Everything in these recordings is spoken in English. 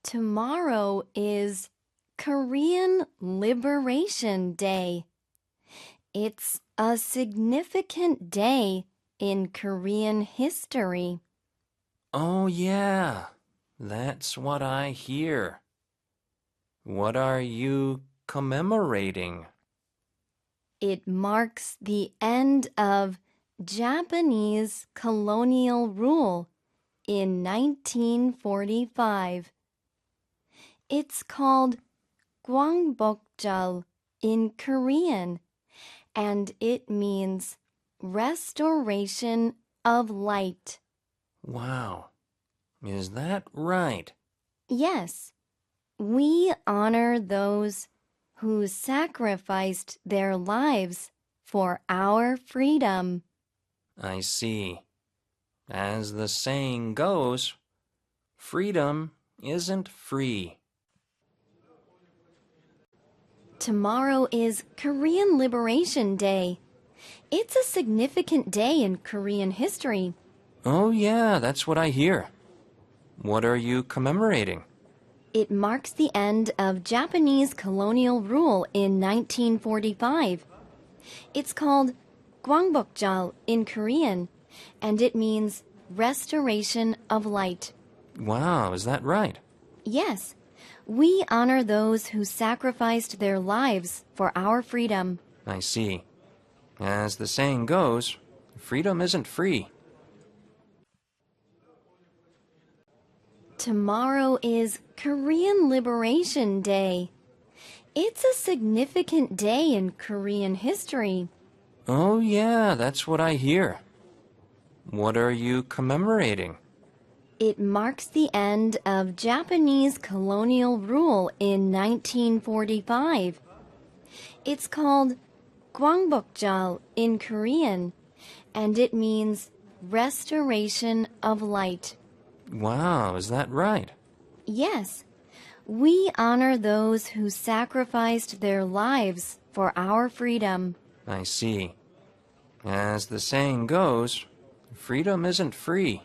Tomorrow is Korean Liberation Day. It's a significant day in Korean history. Oh, yeah, that's what I hear. What are you commemorating? It marks the end of Japanese colonial rule in 1945. It's called Gwangbokjal in Korean, and it means restoration of light. Wow, is that right? Yes, we honor those who sacrificed their lives for our freedom. I see. As the saying goes, freedom isn't free. Tomorrow is Korean Liberation Day. It's a significant day in Korean history. Oh, yeah, that's what I hear. What are you commemorating? It marks the end of Japanese colonial rule in 1945. It's called Gwangbokjal in Korean, and it means restoration of light. Wow, is that right? Yes, we honor those who sacrificed their lives for our freedom. I see. As the saying goes, freedom isn't free. Tomorrow is Korean Liberation Day. It's a significant day in Korean history. Oh, yeah, that's what I hear. What are you commemorating? It marks the end of Japanese colonial rule in 1945. It's called Gwangbokjal in Korean, and it means restoration of light. Wow, is that right? Yes, we honor those who sacrificed their lives for our freedom. I see. As the saying goes, freedom isn't free.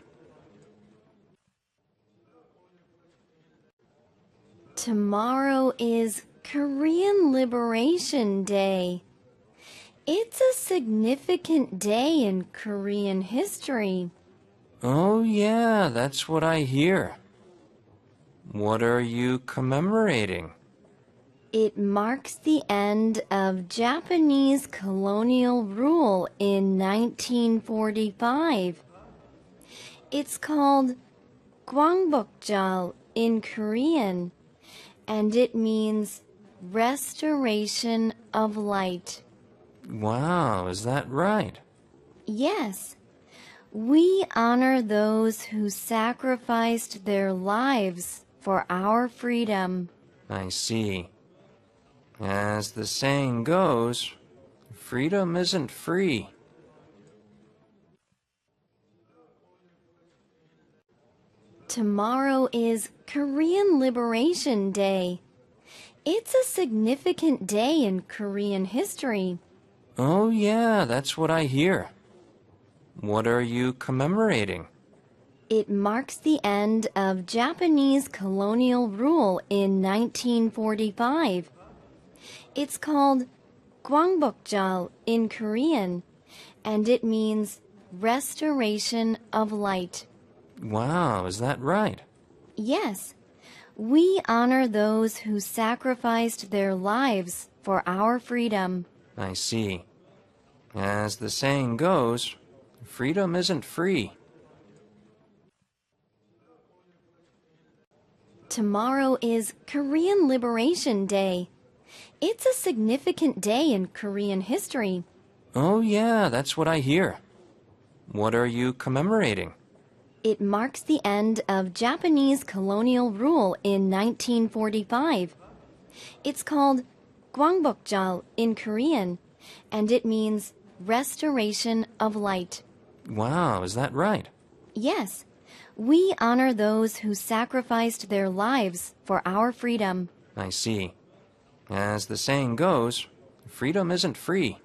Tomorrow is Korean Liberation Day. It's a significant day in Korean history. Oh, yeah, that's what I hear. What are you commemorating? It marks the end of Japanese colonial rule in 1945. It's called Gwangbokjal in Korean, and it means restoration of light. Wow, is that right? Yes, we honor those who sacrificed their lives for our freedom. I see. As the saying goes, freedom isn't free. Tomorrow is Korean Liberation Day. It's a significant day in Korean history. Oh, yeah, that's what I hear. What are you commemorating? It marks the end of Japanese colonial rule in 1945. It's called Gwangbokjal in Korean, and it means restoration of light. Wow, is that right? Yes, we honor those who sacrificed their lives for our freedom. I see. As the saying goes, freedom isn't free. Tomorrow is Korean Liberation Day. It's a significant day in Korean history. Oh, yeah, that's what I hear. What are you commemorating? It marks the end of Japanese colonial rule in 1945. It's called Gwangbokjal in Korean, and it means restoration of light. Wow, is that right? Yes, we honor those who sacrificed their lives for our freedom. I see. As the saying goes, freedom isn't free.